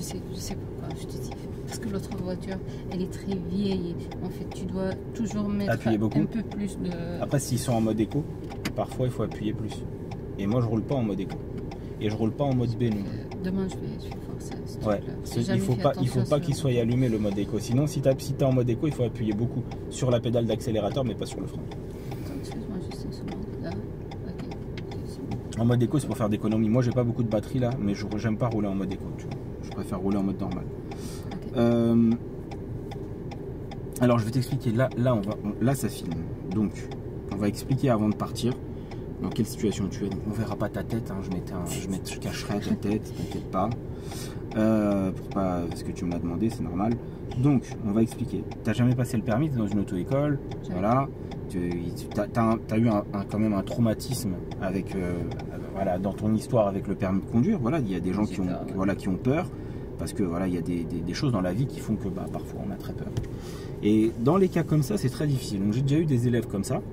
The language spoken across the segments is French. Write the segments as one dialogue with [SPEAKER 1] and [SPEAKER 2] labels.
[SPEAKER 1] sais pourquoi je te dis. Parce que l'autre voiture, elle est très vieille. En fait, tu dois toujours mettre un peu plus de...
[SPEAKER 2] Après, s'ils sont en mode éco, parfois il faut appuyer plus. Et moi, je roule pas en mode éco. Et je roule pas en mode B.
[SPEAKER 1] Demain, je vais voir ça.
[SPEAKER 2] Ouais. Il faut pas qu'il soit allumé le mode éco. Sinon, si tu es en mode éco, il faut appuyer beaucoup sur la pédale d'accélérateur, mais pas sur le frein.
[SPEAKER 1] Excuse-moi, juste une seconde. Là. Ok.
[SPEAKER 2] En mode éco, c'est pour faire d'économie. Moi, j'ai pas beaucoup de batterie là, mais j'aime pas rouler en mode éco. Tu vois. Je préfère rouler en mode normal. Okay. Alors, je vais t'expliquer. Là, ça filme. Donc, on va expliquer avant de partir dans quelle situation tu es. Donc, on verra pas ta tête. Hein. Je cacherai ta tête. T'inquiète pas. Parce que tu me l'as demandé, c'est normal. Donc, on va expliquer. T'as jamais passé le permis, t'es dans une auto-école. Voilà. Tu as eu quand même un traumatisme avec, voilà, dans ton histoire avec le permis de conduire. Voilà, il y a des gens qui ont peur. Parce que voilà, il y a des choses dans la vie qui font que parfois on a très peur. Et dans les cas comme ça, c'est très difficile. Donc j'ai déjà eu des élèves comme ça.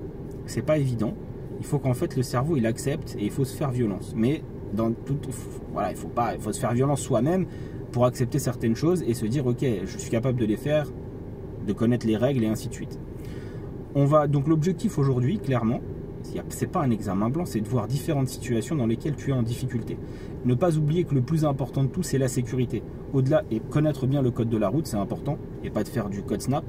[SPEAKER 2] C'est pas évident. Il faut qu'en fait le cerveau il accepte et il faut se faire violence. Mais voilà, il faut se faire violence soi-même pour accepter certaines choses et se dire ok, je suis capable de les faire, de connaître les règles et ainsi de suite. Donc l'objectif aujourd'hui, clairement, c'est pas un examen blanc, c'est de voir différentes situations dans lesquelles tu es en difficulté. Ne pas oublier que le plus important de tout, c'est la sécurité. Au-delà, et connaître bien le code de la route, c'est important, et pas de faire du code snap,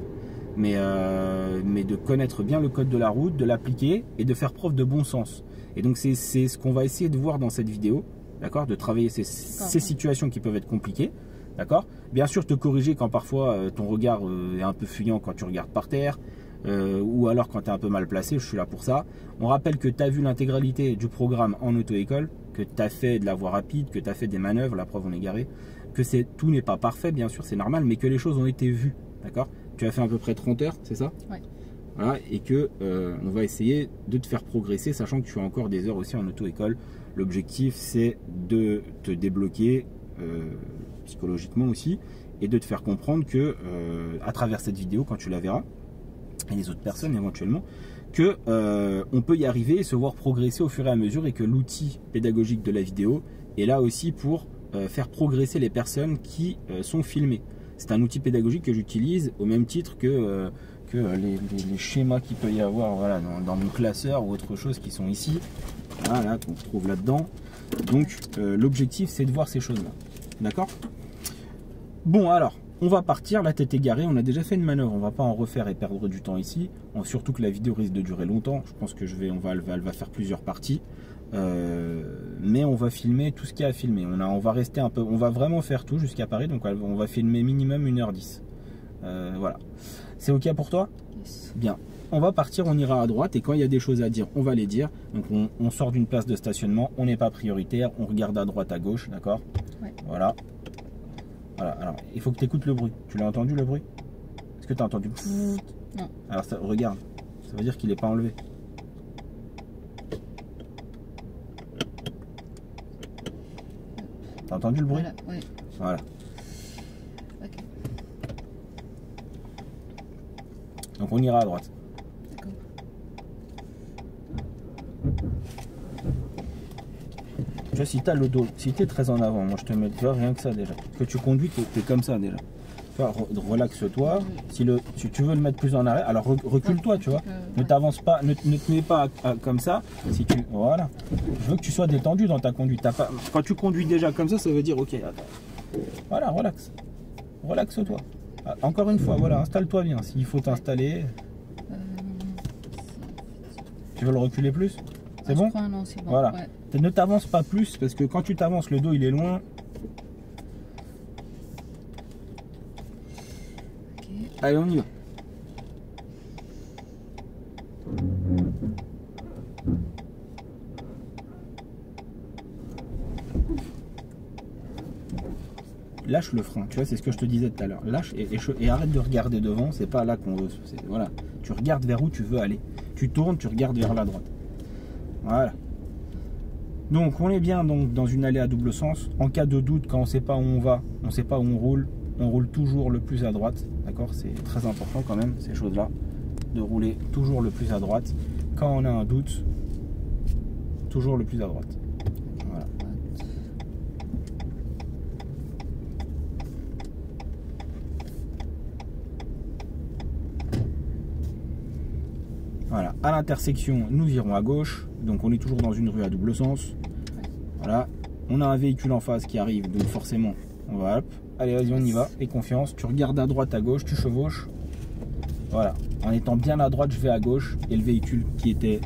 [SPEAKER 2] mais de connaître bien le code de la route, de l'appliquer et de faire preuve de bon sens. Et donc c'est ce qu'on va essayer de voir dans cette vidéo, d'accord, de travailler ces situations qui peuvent être compliquées, d'accord. Bien sûr, te corriger quand parfois ton regard est un peu fuyant quand tu regardes par terre. Ou alors quand tu es un peu mal placé, je suis là pour ça. On rappelle que tu as vu l'intégralité du programme en auto-école, que tu as fait de la voie rapide, que tu as fait des manœuvres, la preuve on est garé, que tout n'est pas parfait, bien sûr, c'est normal, mais que les choses ont été vues, d'accord. Tu as fait à peu près 30 heures, c'est ça?
[SPEAKER 1] Oui.
[SPEAKER 2] Voilà, et que on va essayer de te faire progresser, sachant que tu as encore des heures aussi en auto-école. L'objectif, c'est de te débloquer psychologiquement aussi, et de te faire comprendre que à travers cette vidéo, quand tu la verras, et les autres personnes éventuellement, que on peut y arriver et se voir progresser au fur et à mesure, et que l'outil pédagogique de la vidéo est là aussi pour faire progresser les personnes qui sont filmées. C'est un outil pédagogique que j'utilise au même titre que les schémas qu'il peut y avoir, voilà, dans mon classeur ou autre chose qui sont ici, voilà, qu'on trouve là-dedans. Donc l'objectif, c'est de voir ces choses-là. D'accord? Bon, alors, on va partir, la tête égarée, on a déjà fait une manœuvre, on va pas en refaire et perdre du temps ici, surtout que la vidéo risque de durer longtemps. Je pense que elle va faire plusieurs parties, mais on va filmer tout ce qu'il y a à filmer. On va rester un peu, on va vraiment faire tout jusqu'à Paris, donc on va filmer minimum 1h10. Voilà, c'est ok pour toi?
[SPEAKER 1] Yes. Bien,
[SPEAKER 2] on va partir, on ira à droite, et quand il y a des choses à dire, on va les dire. Donc on sort d'une place de stationnement, on n'est pas prioritaire, on regarde à droite, à gauche, d'accord?
[SPEAKER 1] ouais.
[SPEAKER 2] Voilà. Voilà, alors il faut que tu écoutes le bruit. Tu l'as entendu le bruit? Est-ce que tu as entendu?
[SPEAKER 1] Non.
[SPEAKER 2] Alors regarde, ça veut dire qu'il n'est pas enlevé. T'as entendu le bruit?
[SPEAKER 1] Voilà, oui.
[SPEAKER 2] Voilà.
[SPEAKER 1] Ok.
[SPEAKER 2] Donc on ira à droite.
[SPEAKER 1] D'accord.
[SPEAKER 2] Tu vois, si tu as le dos, si tu es très en avant, moi je te mets, tu vois, rien que ça déjà. Que tu conduis, tu es comme ça déjà. Tu vois, relaxe-toi. Si tu veux le mettre plus en arrière, alors recule-toi, tu vois. Ne t'avance pas, ne te mets pas comme ça. Voilà. Je veux que tu sois détendu dans ta conduite. Quand tu conduis déjà comme ça veut dire ok, attends. Voilà, relaxe. Relaxe-toi. Encore une fois, voilà, installe-toi bien. S'il faut t'installer. Tu veux le reculer plus? C'est bon?
[SPEAKER 1] Non, c'est bon.
[SPEAKER 2] Voilà.
[SPEAKER 1] Ouais.
[SPEAKER 2] Ne t'avance pas plus, parce que quand tu t'avances, le dos il est loin.
[SPEAKER 1] Okay.
[SPEAKER 2] Allez, on y va. Lâche le frein, tu vois, c'est ce que je te disais tout à l'heure. Lâche et arrête de regarder devant, c'est pas là qu'on veut. Voilà. Tu regardes vers où tu veux aller. Tu tournes, tu regardes vers la droite. Voilà. Donc on est bien donc dans une allée à double sens. En cas de doute, quand on ne sait pas où on va, on ne sait pas où on roule toujours le plus à droite. D'accord? C'est très important quand même, ces choses-là, de rouler toujours le plus à droite. Quand on a un doute, toujours le plus à droite. Voilà. À l'intersection, nous virons à gauche. Donc on est toujours dans une rue à double sens. Voilà. On a un véhicule en face qui arrive, donc forcément, on va hop. Allez, vas-y, on y va. Et confiance. Tu regardes à droite, à gauche, tu chevauches. Voilà. En étant bien à droite, je vais à gauche. Et le véhicule qui était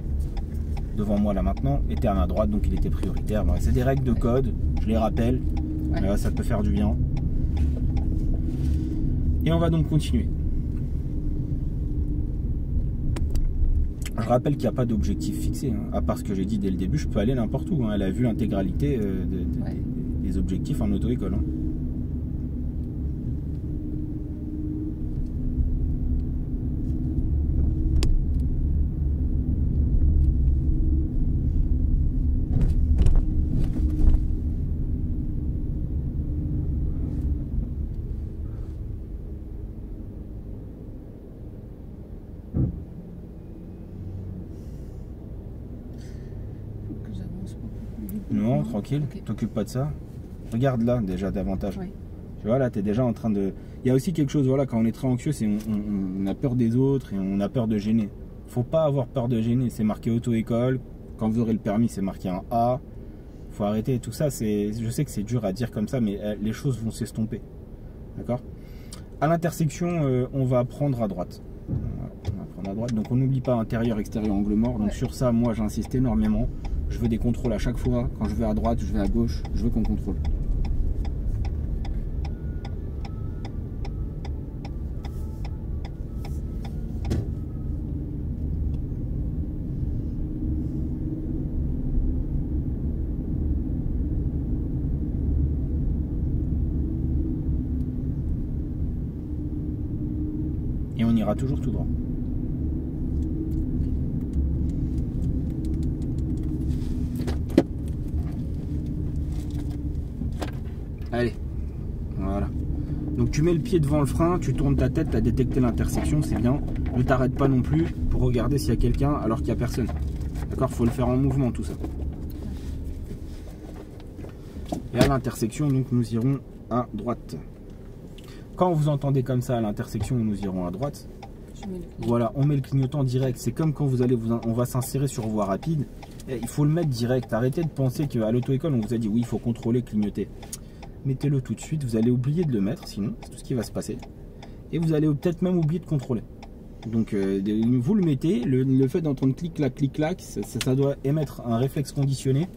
[SPEAKER 2] devant moi là maintenant était à ma droite, donc il était prioritaire. Bon, c'est des règles de code, je les rappelle. Là, ça peut faire du bien. Et on va donc continuer. Je rappelle qu'il n'y a pas d'objectif fixé, hein. À part ce que j'ai dit dès le début, je peux aller n'importe où, hein. Elle a vu l'intégralité des objectifs en auto-école, hein. Non, tranquille, okay. T'occupes pas de ça. Regarde là déjà davantage. Oui. Tu vois là, tu es déjà en train de... Il y a aussi quelque chose, voilà, quand on est très anxieux, c'est on a peur des autres et on a peur de gêner. Faut pas avoir peur de gêner, c'est marqué auto-école. Quand vous aurez le permis, c'est marqué un A. Faut arrêter tout ça. Je sais que c'est dur à dire comme ça, mais les choses vont s'estomper. D'accord? À l'intersection, on va prendre à droite. On va prendre à droite. Donc on n'oublie pas intérieur, extérieur, angle mort. Donc sur ça, moi j'insiste énormément. Je veux des contrôles à chaque fois. Quand je vais à droite, je vais à gauche. Je veux qu'on contrôle. Et on ira toujours tout droit. Allez, voilà. Donc tu mets le pied devant le frein, tu tournes ta tête, tu as détecté l'intersection, c'est bien. Ne t'arrête pas non plus pour regarder s'il y a quelqu'un alors qu'il n'y a personne. D'accord, faut le faire en mouvement tout ça. Et à l'intersection, donc nous irons à droite. Quand vous entendez comme ça à l'intersection, nous irons à droite. Voilà, on met le clignotant direct. C'est comme quand vous allez on va s'insérer sur voie rapide. Et il faut le mettre direct. Arrêtez de penser qu'à l'auto-école, on vous a dit oui, il faut contrôler, clignoter. Mettez-le tout de suite. Vous allez oublier de le mettre, sinon c'est tout ce qui va se passer. Et vous allez peut-être même oublier de contrôler. Donc vous le mettez. Le fait d'entendre clic-clac, ça doit émettre un réflexe conditionné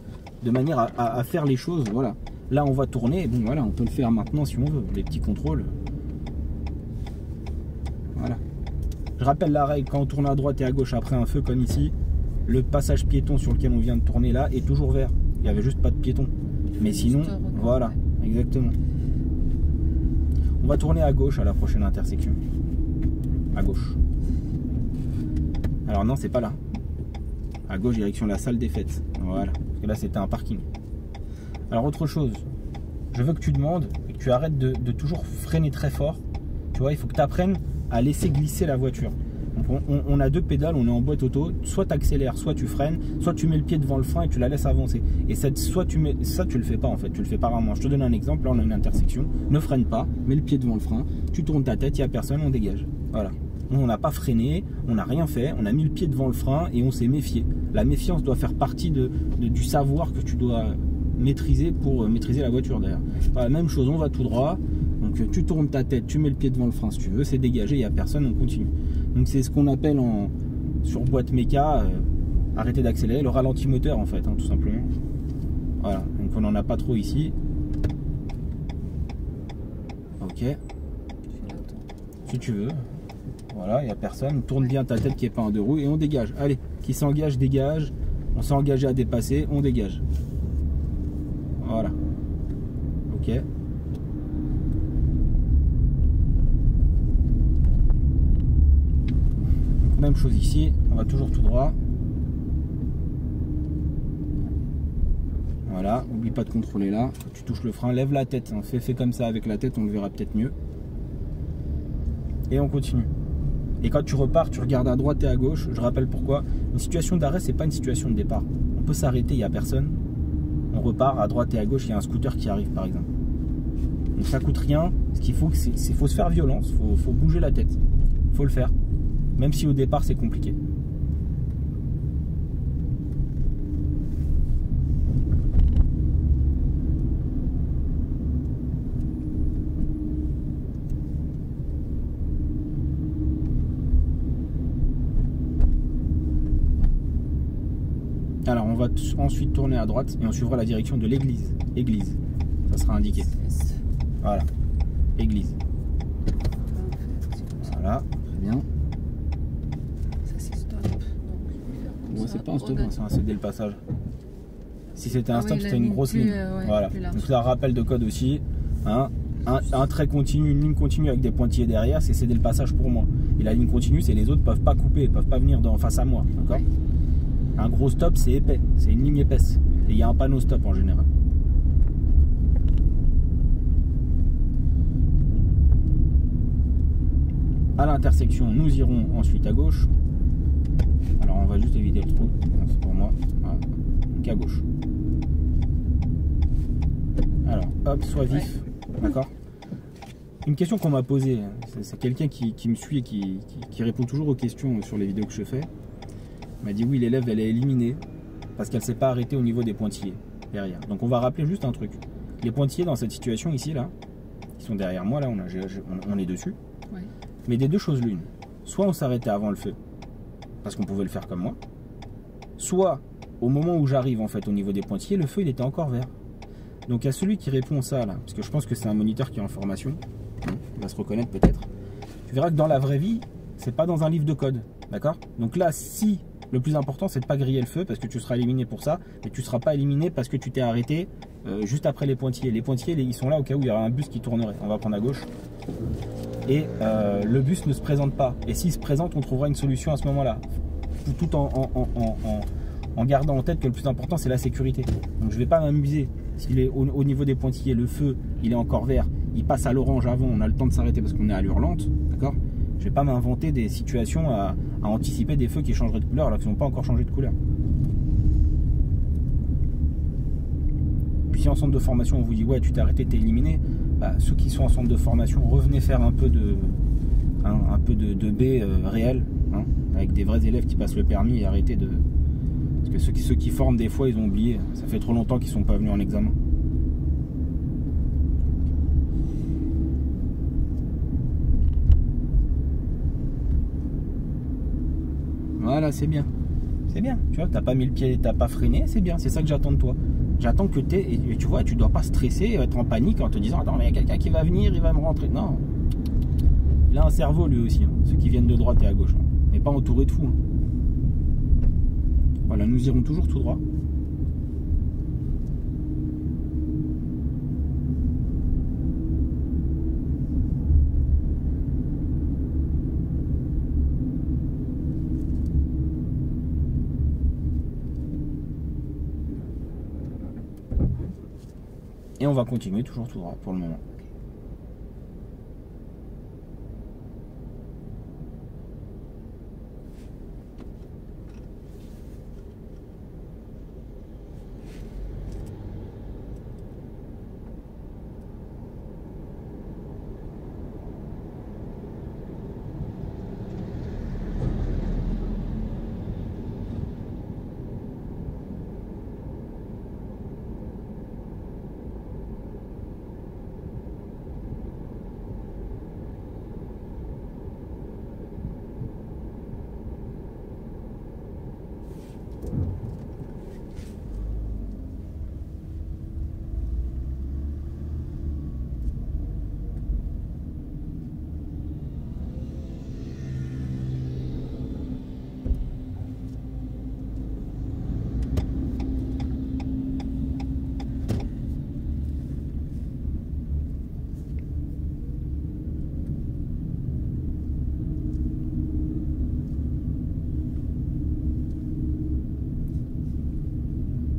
[SPEAKER 2] de manière à faire les choses. Voilà. Là, on va tourner. Bon, voilà, on peut le faire maintenant si on veut. Les petits contrôles. Voilà. Je rappelle la règle, quand on tourne à droite et à gauche après un feu comme ici, le passage piéton sur lequel on vient de tourner là est toujours vert. Il n'y avait juste pas de piéton. Mais sinon, voilà, exactement. On va tourner à gauche à la prochaine intersection. À gauche. Alors non, c'est pas là. À gauche, direction la salle des fêtes. Voilà. Parce que là, c'était un parking. Alors autre chose, je veux que tu demandes et que tu arrêtes de toujours freiner très fort. Tu vois, il faut que tu apprennes à laisser glisser la voiture. Donc on a deux pédales, on est en boîte auto, soit tu accélères, soit tu freines, soit tu mets le pied devant le frein et tu la laisses avancer. Et soit tu mets ça, tu le fais pas en fait, tu le fais pas rarement. Je te donne un exemple, là on a une intersection, ne freine pas, mets le pied devant le frein, tu tournes ta tête, il n'y a personne, on dégage. Voilà. On n'a pas freiné, on n'a rien fait, on a mis le pied devant le frein et on s'est méfié. La méfiance doit faire partie du savoir que tu dois maîtriser pour maîtriser la voiture d'ailleurs. Voilà, même chose, on va tout droit. Donc tu tournes ta tête, tu mets le pied devant le frein si tu veux, c'est dégagé, il n'y a personne, on continue. Donc c'est ce qu'on appelle sur boîte méca, arrêter d'accélérer, le ralenti moteur en fait, hein, tout simplement. Voilà, donc on n'en a pas trop ici. Ok. Si tu veux. Voilà, il n'y a personne, tourne bien ta tête qui n'est pas en deux roues et on dégage. Allez, qui s'engage, dégage. On s'est engagé à dépasser, on dégage. Voilà. Ok. Même chose ici, on va toujours tout droit. Voilà, n'oublie pas de contrôler là. Quand tu touches le frein, lève la tête. Hein. Fais comme ça avec la tête, on le verra peut-être mieux. Et on continue. Et quand tu repars, tu regardes à droite et à gauche. Je rappelle pourquoi. Une situation d'arrêt, c'est pas une situation de départ. On peut s'arrêter, il n'y a personne. On repart à droite et à gauche, il y a un scooter qui arrive par exemple. Donc ça coûte rien. Ce qu'il faut, c'est faut se faire violence. Faut bouger la tête. Faut le faire. Même si au départ c'est compliqué. on va ensuite tourner à droite et on suivra la direction de l'église. Église, ça sera indiqué. Voilà, église. Voilà, très bien.
[SPEAKER 1] Ça c'est stop.
[SPEAKER 2] Ouais, c'est pas un stop, c'est un céder le passage. Si c'était un stop, c'était une grosse ligne. Ouais, voilà. Donc c'est un rappel de code aussi. Hein. Un trait continu, une ligne continue avec des pointillés derrière, c'est céder le passage pour moi. Et la ligne continue, c'est les autres peuvent pas couper, peuvent pas venir face à moi. D'accord. Un gros stop, c'est épais, c'est une ligne épaisse. Et il y a un panneau stop en général. À l'intersection, nous irons ensuite à gauche. Alors on va juste éviter le trou, c'est pour moi. Voilà. Donc à gauche. Alors hop, sois vif. D'accord. Une question qu'on m'a posée, c'est quelqu'un qui me suit et qui répond toujours aux questions sur les vidéos que je fais. Il m'a dit oui, l'élève elle est éliminée parce qu'elle ne s'est pas arrêtée au niveau des pointillés derrière. Donc on va rappeler juste un truc. Les pointillés dans cette situation ici là, qui sont derrière moi là, on est dessus. Ouais. Mais des deux choses l'une. Soit on s'arrêtait avant le feu parce qu'on pouvait le faire comme moi. Soit au moment où j'arrive en fait au niveau des pointillés, le feu il était encore vert. Donc à celui qui répond ça là, parce que je pense que c'est un moniteur qui est en formation, il va se reconnaître peut-être. Tu verras que dans la vraie vie, c'est pas dans un livre de code, d'accord? Donc là, si le plus important c'est de pas griller le feu parce que tu seras éliminé pour ça, mais tu seras pas éliminé parce que tu t'es arrêté juste après les pointillés. Les pointillés, ils sont là au cas où il y aura un bus qui tournerait. On va prendre à gauche. Et le bus ne se présente pas. Et s'il se présente, on trouvera une solution à ce moment-là, tout en gardant en tête que le plus important c'est la sécurité. Donc je vais pas m'amuser. S'il est au niveau des pointillés, le feu il est encore vert, il passe à l'orange avant, on a le temps de s'arrêter parce qu'on est à l'hurlante, d'accord? Je vais pas m'inventer des situations à anticiper des feux qui changeraient de couleur alors qu'ils n'ont pas encore changé de couleur. Puis si en centre de formation on vous dit ouais tu t'es arrêté, t'es éliminé, bah, ceux qui sont en centre de formation, revenez faire un peu de B réel, hein, avec des vrais élèves qui passent le permis et arrêtez de... Parce que ceux qui forment des fois ils ont oublié, ça fait trop longtemps qu'ils sont pas venus en examen. Voilà, c'est bien. C'est bien, tu vois, t'as pas mis le pied, t'as pas freiné, c'est bien, c'est ça que j'attends de toi. J'attends que tu es, et tu vois, tu dois pas stresser, être en panique en te disant attends mais il y a quelqu'un qui va venir, il va me rentrer. Non. Il a un cerveau lui aussi, hein, ceux qui viennent de droite et à gauche. Hein. Mais pas entouré de fous. Hein. Voilà, nous irons toujours tout droit. Et on va continuer toujours tout droit pour le moment.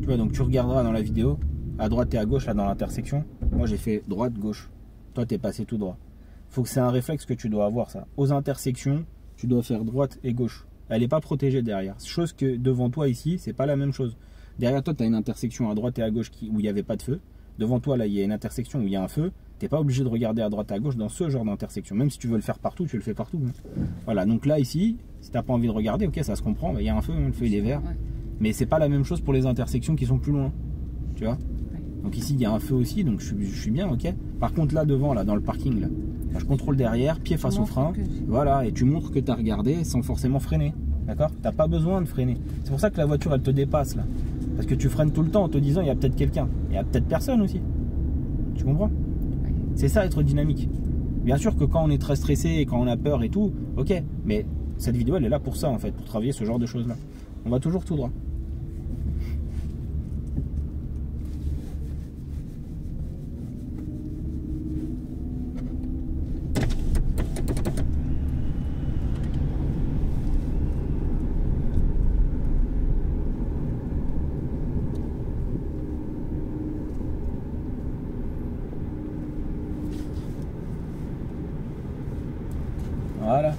[SPEAKER 2] Tu vois, donc tu regarderas dans la vidéo, à droite et à gauche, là dans l'intersection. Moi j'ai fait droite-gauche. Toi t'es passé tout droit. Faut que c'est un réflexe que tu dois avoir ça. Aux intersections, tu dois faire droite et gauche. Elle n'est pas protégée derrière. Chose que devant toi ici, c'est pas la même chose. Derrière toi, tu as une intersection à droite et à gauche où il n'y avait pas de feu. Devant toi, là, il y a une intersection où il y a un feu. Tu n'es pas obligé de regarder à droite et à gauche dans ce genre d'intersection. Même si tu veux le faire partout, tu le fais partout. Hein. Voilà, donc là, ici, si tu n'as pas envie de regarder, ok, ça se comprend. Il y a un feu, hein, le feu il est vert. Ouais. Mais c'est pas la même chose pour les intersections qui sont plus loin. Tu vois. Ouais. Donc ici, il y a un feu aussi, donc je suis bien, ok. Par contre, là, devant, là, dans le parking, là, je contrôle derrière, pied face au frein. Voilà, et tu montres que tu as regardé sans forcément freiner. D'accord. Tu n'as pas besoin de freiner. C'est pour ça que la voiture, elle te dépasse, là. Parce que tu freines tout le temps en te disant il y a peut-être quelqu'un. Il y a peut-être personne aussi. Tu comprends? C'est ça être dynamique. Bien sûr que quand on est très stressé et quand on a peur et tout, ok. Mais cette vidéo elle est là pour ça en fait, pour travailler ce genre de choses là. On va toujours tout droit. Voilà.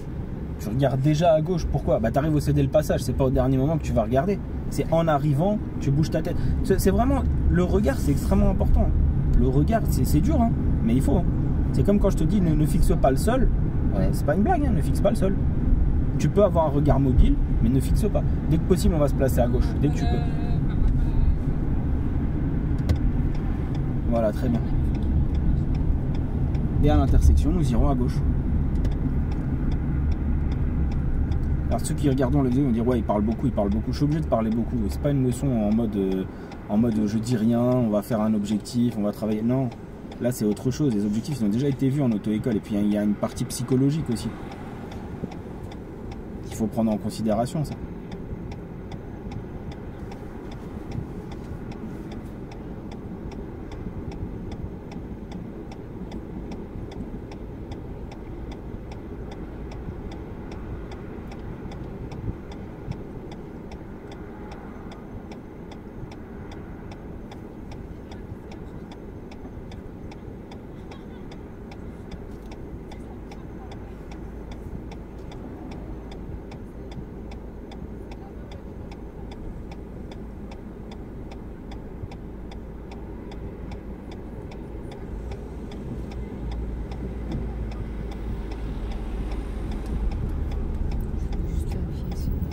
[SPEAKER 2] Tu regardes déjà à gauche. Pourquoi? Bah t'arrives au céder le passage. C'est pas au dernier moment que tu vas regarder. C'est en arrivant, tu bouges ta tête. C'est vraiment... Le regard, c'est extrêmement important. Le regard, c'est dur, hein, mais il faut. Hein. C'est comme quand je te dis, ne fixe pas le sol. C'est pas une blague, hein, ne fixe pas le sol. Tu peux avoir un regard mobile, mais ne fixe pas. Dès que possible, on va se placer à gauche. Dès que tu peux. Voilà, très bien. Et à l'intersection, nous irons à gauche. Alors ceux qui regardent le vidéo vont dire ouais il parle beaucoup. Je suis obligé de parler beaucoup. C'est pas une leçon en mode je dis rien, on va faire un objectif, on va travailler. Non, là c'est autre chose. Les objectifs ils ont déjà été vus en auto-école et puis il y a une partie psychologique aussi. Il faut prendre en considération ça.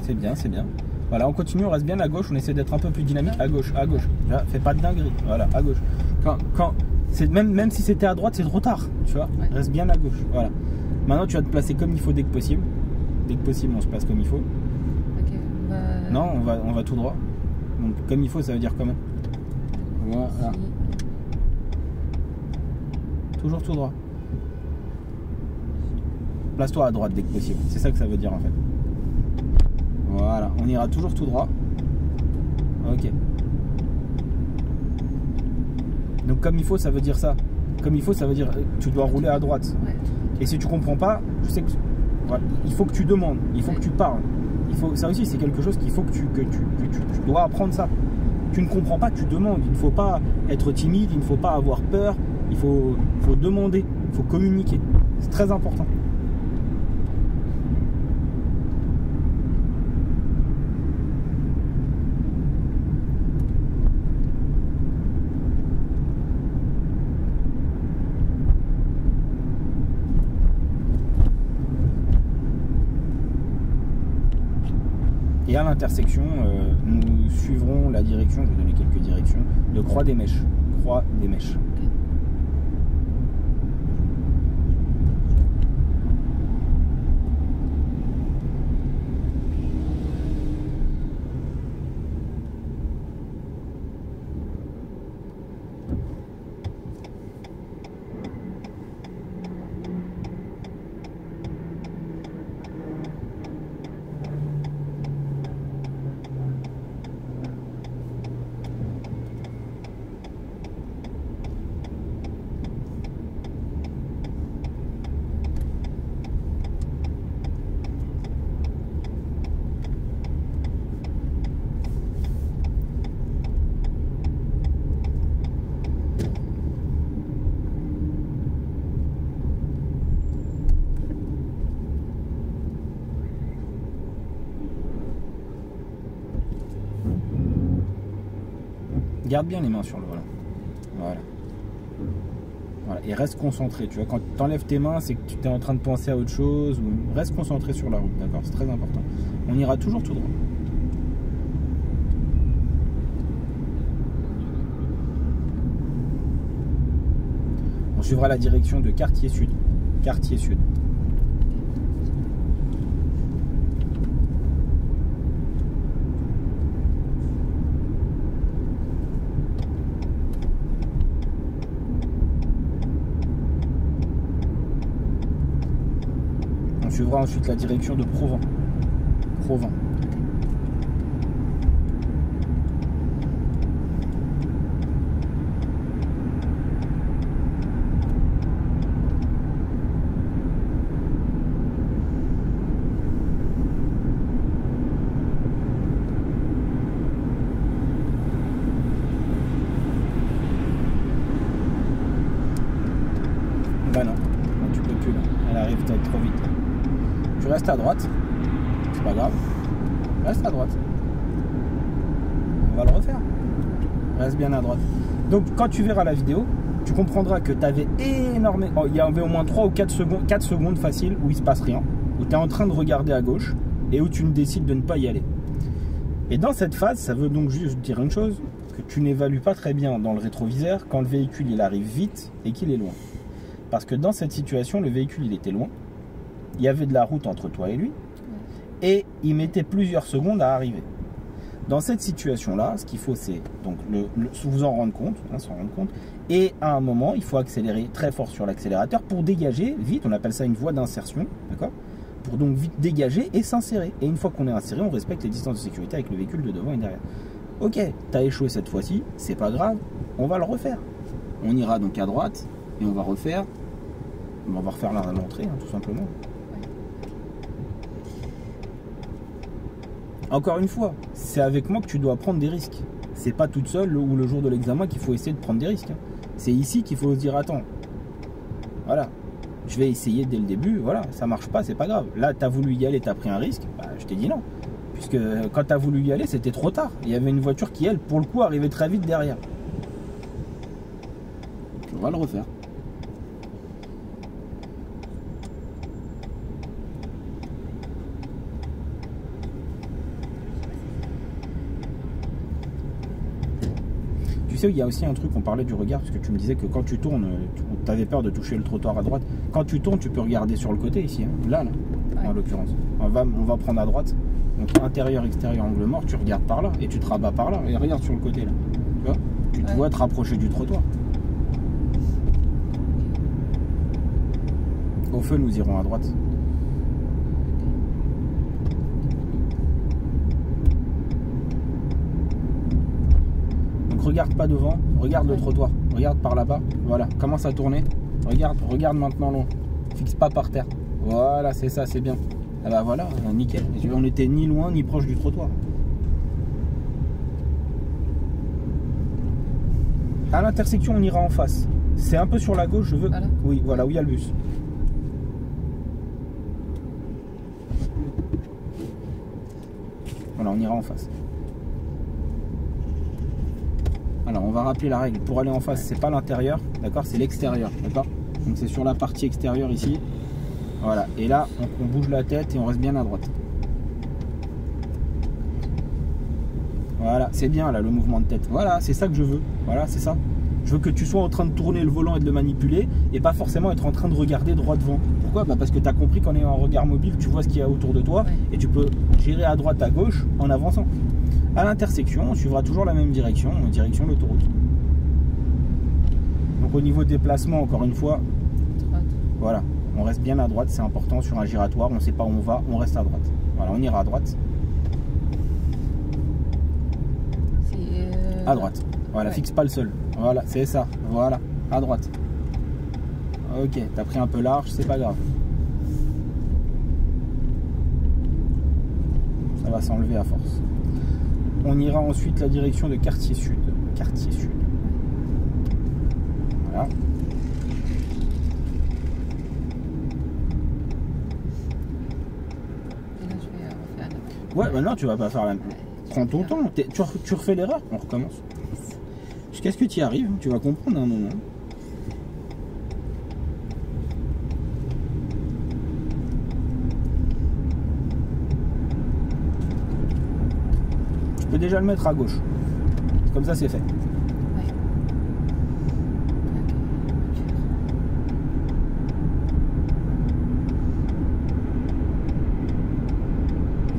[SPEAKER 2] C'est bien, c'est bien. Voilà, on continue, on reste bien à gauche, on essaie d'être un peu plus dynamique. À gauche, à gauche. Là, fais pas de dinguerie. Voilà, à gauche. Même si c'était à droite, c'est trop tard. Tu vois, reste bien à gauche. Voilà. Maintenant, tu vas te placer comme il faut dès que possible. Dès que possible, on se place comme il faut.
[SPEAKER 1] Ok,
[SPEAKER 2] non, on va tout droit. Donc, comme il faut, ça veut dire comment? Voilà. Toujours tout droit. Place-toi à droite dès que possible. C'est ça que ça veut dire en fait. Voilà, on ira toujours tout droit. Ok. Donc comme il faut, ça veut dire ça. Comme il faut, ça veut dire tu dois rouler à droite. Et si tu comprends pas, je sais que voilà, il faut que tu demandes, il faut que tu parles. Ça aussi, c'est quelque chose qu'il faut que tu dois apprendre ça. Tu ne comprends pas, tu demandes. Il ne faut pas être timide, il ne faut pas avoir peur. Il faut demander, il faut communiquer. C'est très important. Et à l'intersection, nous suivrons la direction, je vais donner quelques directions, de Croix des Mèches. Croix des Mèches. Garde bien les mains sur le volant. Voilà. Voilà. Et reste concentré. Tu vois, quand tu enlèves tes mains, c'est que tu es en train de penser à autre chose. Ou... Reste concentré sur la route, d'accord? C'est très important. On ira toujours tout droit. On suivra la direction de Quartier Sud. Quartier Sud. suivra ensuite la direction de Provins. Provins. Bah non, tu peux plus là, elle arrive peut-être trop vite. Tu restes à droite, c'est pas grave, reste à droite. On va le refaire, reste bien à droite. Donc quand tu verras la vidéo, tu comprendras que tu avais énormément, il y avait au moins 3 ou 4 secondes faciles où il se passe rien, où tu es en train de regarder à gauche et où tu décides de ne pas y aller. Et dans cette phase, ça veut donc juste dire une chose, que tu n'évalues pas très bien dans le rétroviseur quand le véhicule il arrive vite et qu'il est loin. Parce que dans cette situation, le véhicule il était loin, il y avait de la route entre toi et lui, et il mettait plusieurs secondes à arriver. Dans cette situation-là, ce qu'il faut, c'est donc vous en rendre compte, et à un moment, il faut accélérer très fort sur l'accélérateur pour dégager vite, on appelle ça une voie d'insertion, d'accord? Pour donc vite dégager et s'insérer. Et une fois qu'on est inséré, on respecte les distances de sécurité avec le véhicule de devant et derrière. Ok, t'as échoué cette fois-ci, c'est pas grave, on va le refaire. On ira donc à droite, et on va refaire l'entrée, tout simplement. Encore une fois, c'est avec moi que tu dois prendre des risques. C'est pas toute seule ou le jour de l'examen qu'il faut essayer de prendre des risques. C'est ici qu'il faut se dire, attends, voilà, je vais essayer dès le début, voilà, ça marche pas, c'est pas grave. Là, tu as voulu y aller, tu as pris un risque, bah, je t'ai dit non. Puisque quand tu as voulu y aller, c'était trop tard. Il y avait une voiture qui, elle, pour le coup, arrivait très vite derrière. On va le refaire. Tu sais, il y a aussi un truc, on parlait du regard, parce que tu me disais que quand tu tournes, tu avais peur de toucher le trottoir à droite. Quand tu tournes, tu peux regarder sur le côté ici, hein. Là, ouais. En l'occurrence. On va prendre à droite. Donc intérieur, extérieur, angle mort, tu regardes par là et tu te rabats par là et regarde sur le côté là. Tu vois, tu te vois te rapprocher du trottoir. Au feu, nous irons à droite. Donc regarde pas devant, regarde le trottoir, regarde par là-bas. Voilà, commence à tourner. Regarde maintenant loin. Fixe pas par terre. Voilà, c'est ça, c'est bien. Ah bah voilà, nickel. On n'était ni loin ni proche du trottoir. À l'intersection, on ira en face. C'est un peu sur la gauche, je veux. Voilà. Oui, voilà où il y a le bus. Voilà, on ira en face. Alors, on va rappeler la règle. Pour aller en face, c'est pas l'intérieur, d'accord? C'est l'extérieur, d'accord? Donc c'est sur la partie extérieure ici. Voilà, et là, on bouge la tête et on reste bien à droite. Voilà, c'est bien là le mouvement de tête. Voilà, c'est ça que je veux. Voilà, c'est ça. Je veux que tu sois en train de tourner le volant et de le manipuler et pas forcément être en train de regarder droit devant. Pourquoi? Bah parce que tu as compris qu'en ayant un regard mobile, tu vois ce qu'il y a autour de toi et tu peux gérer à droite, à gauche en avançant. À l'intersection, on suivra toujours la même direction, direction l'autoroute. Donc au niveau déplacement, encore une fois, voilà. On reste bien à droite, c'est important sur un giratoire, on ne sait pas où on va, on reste à droite. Voilà, on ira à droite. À droite. Voilà, ouais. Fixe pas le sol. Voilà, c'est ça. Voilà, à droite. Ok, t'as pris un peu large, c'est pas grave. Ça va s'enlever à force. On ira ensuite la direction de Quartier Sud. Quartier Sud. Voilà. Ouais, maintenant tu vas pas faire la même. Prends ton temps, tu refais l'erreur, on recommence. Jusqu'à ce que tu y arrives, tu vas comprendre à un moment. Tu peux déjà le mettre à gauche. Comme ça c'est fait.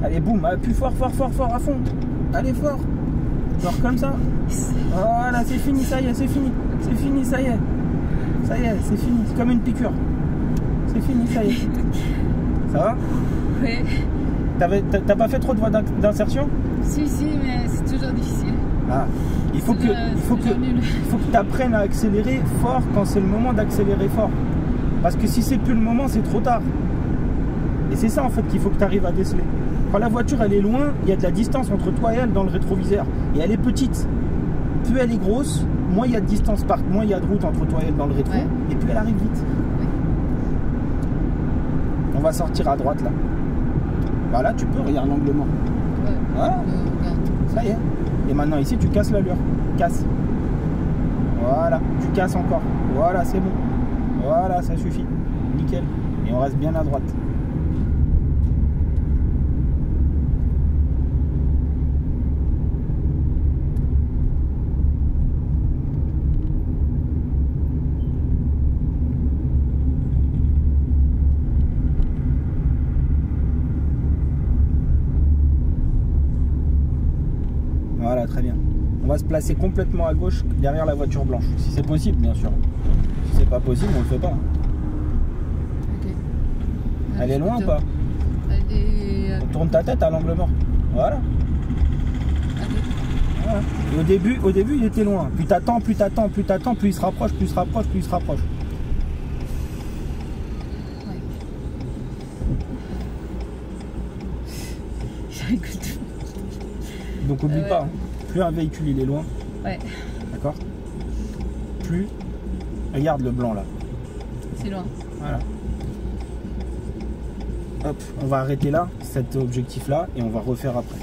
[SPEAKER 2] Allez, boum, plus fort, fort, fort, fort, à fond. Allez, fort. Genre comme ça. Voilà, c'est fini, ça y est, c'est fini. C'est fini, ça y est. Ça y est, c'est fini. C'est comme une piqûre. C'est fini, ça y est. Ça va?
[SPEAKER 1] Oui.
[SPEAKER 2] T'as pas fait trop de voies d'insertion?
[SPEAKER 1] Si, mais c'est toujours difficile.
[SPEAKER 2] Ah, il faut que tu apprennes à accélérer fort quand c'est le moment d'accélérer fort. Parce que si c'est plus le moment, c'est trop tard. Et c'est ça en fait qu'il faut que tu arrives à déceler. Quand la voiture elle est loin, il y a de la distance entre toi et elle dans le rétroviseur. Et elle est petite. Plus elle est grosse, moins il y a de distance, moins il y a de route entre toi et elle dans le rétro. Ouais. Et puis elle arrive vite. Ouais. On va sortir à droite là. Voilà, tu peux, regarde l'angle mort. Ouais. Voilà. Ça y est. Et maintenant ici, tu casses l'allure. Casse. Voilà, tu casses encore. Voilà, c'est bon. Voilà, ça suffit. Nickel. Et on reste bien à droite. Voilà, très bien. On va se placer complètement à gauche derrière la voiture blanche. Si c'est possible, bien sûr. Si c'est pas possible, on le fait pas. Ok. Elle est loin ou pas? On tourne ta tête à l'angle mort. Voilà. Voilà. Et au début, il était loin. Plus t'attends, plus il se rapproche, plus il se rapproche.
[SPEAKER 1] Ouais.
[SPEAKER 2] Donc oublie pas, hein, plus un véhicule il est loin,
[SPEAKER 1] ouais.
[SPEAKER 2] D'accord, plus, regarde le blanc là.
[SPEAKER 1] C'est loin.
[SPEAKER 2] Voilà. Hop, on va arrêter là, cet objectif là, et on va refaire après.